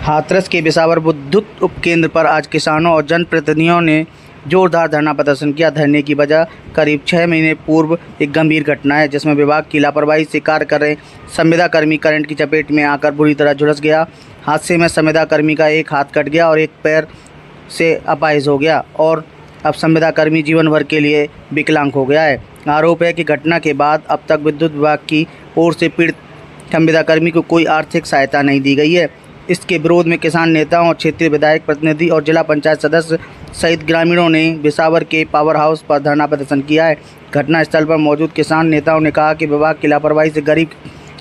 हाथरस के बिसावर विद्युत उपकेंद्र पर आज किसानों और जनप्रतिनिधियों ने जोरदार धरना प्रदर्शन किया। धरने की वजह करीब 6 महीने पूर्व एक गंभीर घटना है, जिसमें विभाग की लापरवाही से कार्य कर रहे संविदा कर्मी करंट की चपेट में आकर बुरी तरह झुलस गया। हादसे में संविदा कर्मी का एक हाथ कट गया और एक पैर से अपाहिज हो गया और अब संविदा कर्मी जीवन भर के लिए विकलांग हो गया है। आरोप है कि घटना के बाद अब तक विद्युत विभाग की ओर से पीड़ित संविदा कर्मी को कोई आर्थिक सहायता नहीं दी गई है। इसके विरोध में किसान नेताओं और क्षेत्रीय विधायक प्रतिनिधि और जिला पंचायत सदस्य सहित ग्रामीणों ने बिसावर के पावर हाउस पर धरना प्रदर्शन किया है। घटनास्थल पर मौजूद किसान नेताओं ने कहा कि विभाग की लापरवाही से गरीब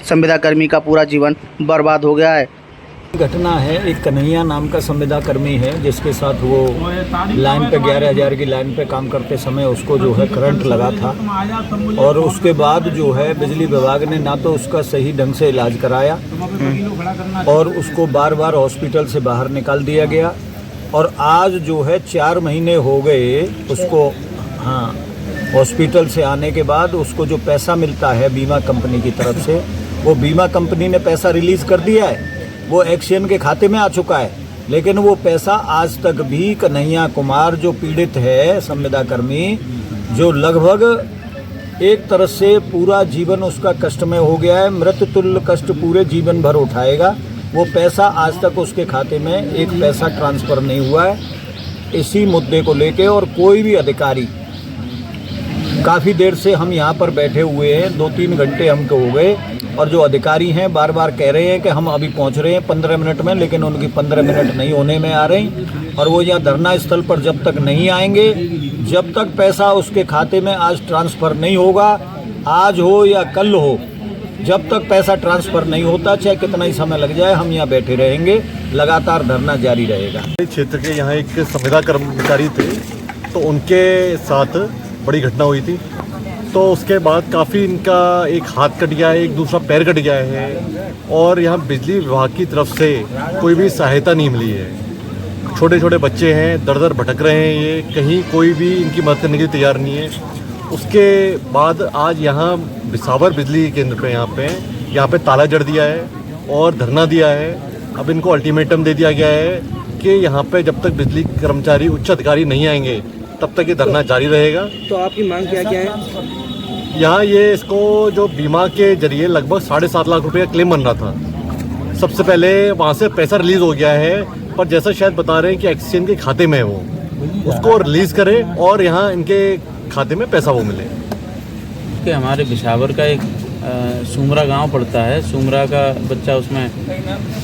संविदा कर्मी का पूरा जीवन बर्बाद हो गया है। घटना है, एक कन्हैया नाम का संविदा कर्मी है जिसके साथ वो लाइन पे 11,000 की लाइन पे काम करते समय उसको जो है करंट लगा था और उसके बाद जो है बिजली विभाग ने ना तो उसका सही ढंग से इलाज कराया और उसको बार बार हॉस्पिटल से बाहर निकाल दिया गया और आज जो है 4 महीने हो गए उसको हॉस्पिटल से आने के बाद उसको जो पैसा मिलता है बीमा कंपनी की तरफ से, वो बीमा कंपनी ने पैसा रिलीज़ कर दिया है, वो एक्शन के खाते में आ चुका है, लेकिन वो पैसा आज तक भी कन्हैया कुमार जो पीड़ित है संविदा कर्मी, जो लगभग एक तरह से पूरा जीवन उसका कष्ट में हो गया है, मृत्यु तुल्य कष्ट पूरे जीवन भर उठाएगा, वो पैसा आज तक उसके खाते में एक पैसा ट्रांसफ़र नहीं हुआ है। इसी मुद्दे को लेके और कोई भी अधिकारी, काफ़ी देर से हम यहाँ पर बैठे हुए हैं, 2-3 घंटे हमको हो गए और जो अधिकारी हैं बार बार कह रहे हैं कि हम अभी पहुँच रहे हैं 15 मिनट में, लेकिन उनकी 15 मिनट नहीं होने में आ रही और वो यहाँ धरना स्थल पर जब तक नहीं आएंगे, जब तक पैसा उसके खाते में आज ट्रांसफ़र नहीं होगा, आज हो या कल हो, जब तक पैसा ट्रांसफ़र नहीं होता चाहे कितना ही समय लग जाए, हम यहाँ बैठे रहेंगे, लगातार धरना जारी रहेगा। क्षेत्र के यहाँ एक संविदा कर्मचारी थे तो उनके साथ बड़ी घटना हुई थी, तो उसके बाद काफ़ी इनका एक हाथ कट गया है, एक दूसरा पैर कट गया है और यहाँ बिजली विभाग की तरफ से कोई भी सहायता नहीं मिली है। छोटे छोटे बच्चे हैं, दर दर भटक रहे हैं, ये कहीं कोई भी इनकी मदद करने के लिए तैयार नहीं है। उसके बाद आज यहाँ बिसावर बिजली केंद्र पे यहाँ पे ताला जड़ दिया है और धरना दिया है। अब इनको अल्टीमेटम दे दिया गया है कि यहाँ पे जब तक बिजली कर्मचारी उच्च अधिकारी नहीं आएंगे तब तक ये धरना जारी रहेगा। तो आपकी मांग क्या क्या है? यहाँ ये इसको जो बीमा के जरिए लगभग 7.5 लाख रुपये का क्लेम बन रहा था, सबसे पहले वहाँ से पैसा रिलीज़ हो गया है, पर जैसा शायद बता रहे हैं कि एक्सचेंज के खाते में है, वो उसको रिलीज़ करें और यहाँ इनके खाते में पैसा वो मिले। कि हमारे बिसावर का एक सुमरा गांव पड़ता है, सुमरा का बच्चा उसमें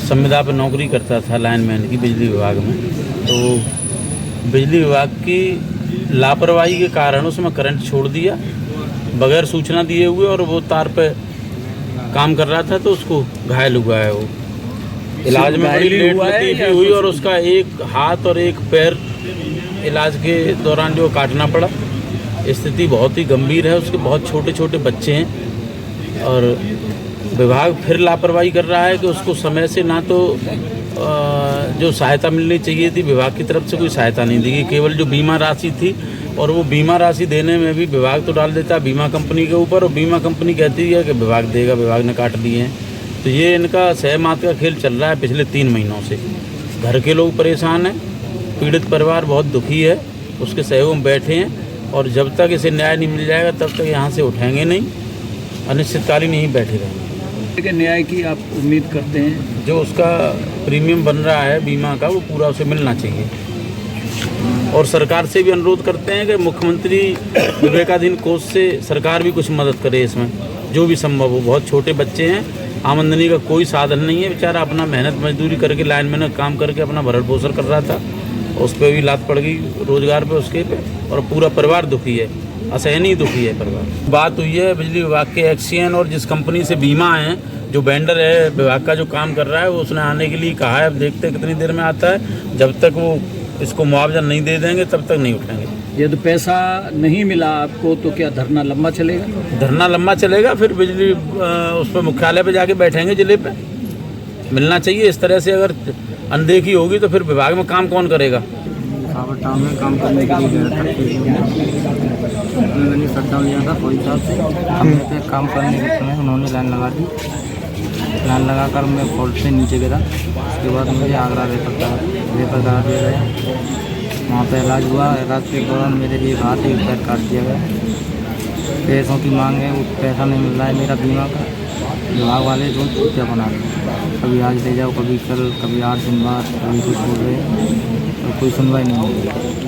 संविदा पर नौकरी करता था लाइनमैन की बिजली विभाग में, तो बिजली विभाग की लापरवाही के कारण उसमें करंट छोड़ दिया बगैर सूचना दिए हुए और वो तार पे काम कर रहा था तो उसको घायल हुआ है। वो इलाज में बड़ी लेट लतीफ़ी हुई और उसका एक हाथ और एक पैर इलाज के दौरान जो काटना पड़ा। स्थिति बहुत ही गंभीर है, उसके बहुत छोटे छोटे बच्चे हैं और विभाग फिर लापरवाही कर रहा है कि उसको समय से ना तो जो सहायता मिलनी चाहिए थी विभाग की तरफ से कोई सहायता नहीं दी गई। केवल जो बीमा राशि थी और वो बीमा राशि देने में भी विभाग तो डाल देता है बीमा कंपनी के ऊपर और बीमा कंपनी कहती है कि विभाग देगा, विभाग ने काट दिए हैं। तो ये इनका सहमात का खेल चल रहा है पिछले 3 महीनों से। घर के लोग परेशान हैं, पीड़ित परिवार बहुत दुखी है, उसके सहयोग में बैठे हैं और जब तक इसे न्याय नहीं मिल जाएगा तब तक यहाँ से उठेंगे नहीं, अनिश्चितकालीन यहीं बैठे रहेंगे। न्याय की आप उम्मीद करते हैं? जो उसका प्रीमियम बन रहा है बीमा का वो पूरा उसे मिलना चाहिए और सरकार से भी अनुरोध करते हैं कि मुख्यमंत्री विवेकाधीन कोष से सरकार भी कुछ मदद करे इसमें जो भी संभव हो। बहुत छोटे बच्चे हैं, आमदनी का कोई साधन नहीं है, बेचारा अपना मेहनत मजदूरी करके लाइन में काम करके अपना भरण पोषण कर रहा था, उस पर भी लात पड़ गई रोजगार पे उसके पे और पूरा परिवार दुखी है, असहनीय दुखी है परिवार। बात हुई है बिजली विभाग के एक्सीएन और जिस कंपनी से बीमा है, जो वेंडर है विभाग का जो काम कर रहा है, वो उसने आने के लिए कहा है। अब देखते हैं कितनी देर में आता है, जब तक वो इसको मुआवजा नहीं दे देंगे तब तक नहीं उठेंगे। यदि पैसा नहीं मिला आपको तो क्या धरना लंबा चलेगा? धरना लंबा चलेगा, फिर बिजली उस पर मुख्यालय पे जाके बैठेंगे, जिले पे मिलना चाहिए। इस तरह से अगर अनदेखी होगी तो फिर विभाग में काम कौन करेगा? टाउन में काम करने के लिए गया था, मैंने शटडाउन लिया था कोई साहब से, काम करने के समय उन्होंने लाइन लगा दी लाइन लगाकर मैं फॉल्ट से नीचे गिरा। उसके बाद मुझे आगरा रेफर करा दिया गया। वहाँ पर इलाज हुआ। इलाज के दौरान मेरे एक हाथ एक पैर काट दिया गया। पैसों की मांग है, वो पैसा नहीं मिल रहा है मेरा बीमा का। विभाग वाले रोज छुट्टियाँ बना रहे हैं, कभी आज ले जाओ, कभी कल, कभी 8 दिन बाद, कभी कुछ बोल रहे हैं, तो कोई सुनवाई नहीं हो रही।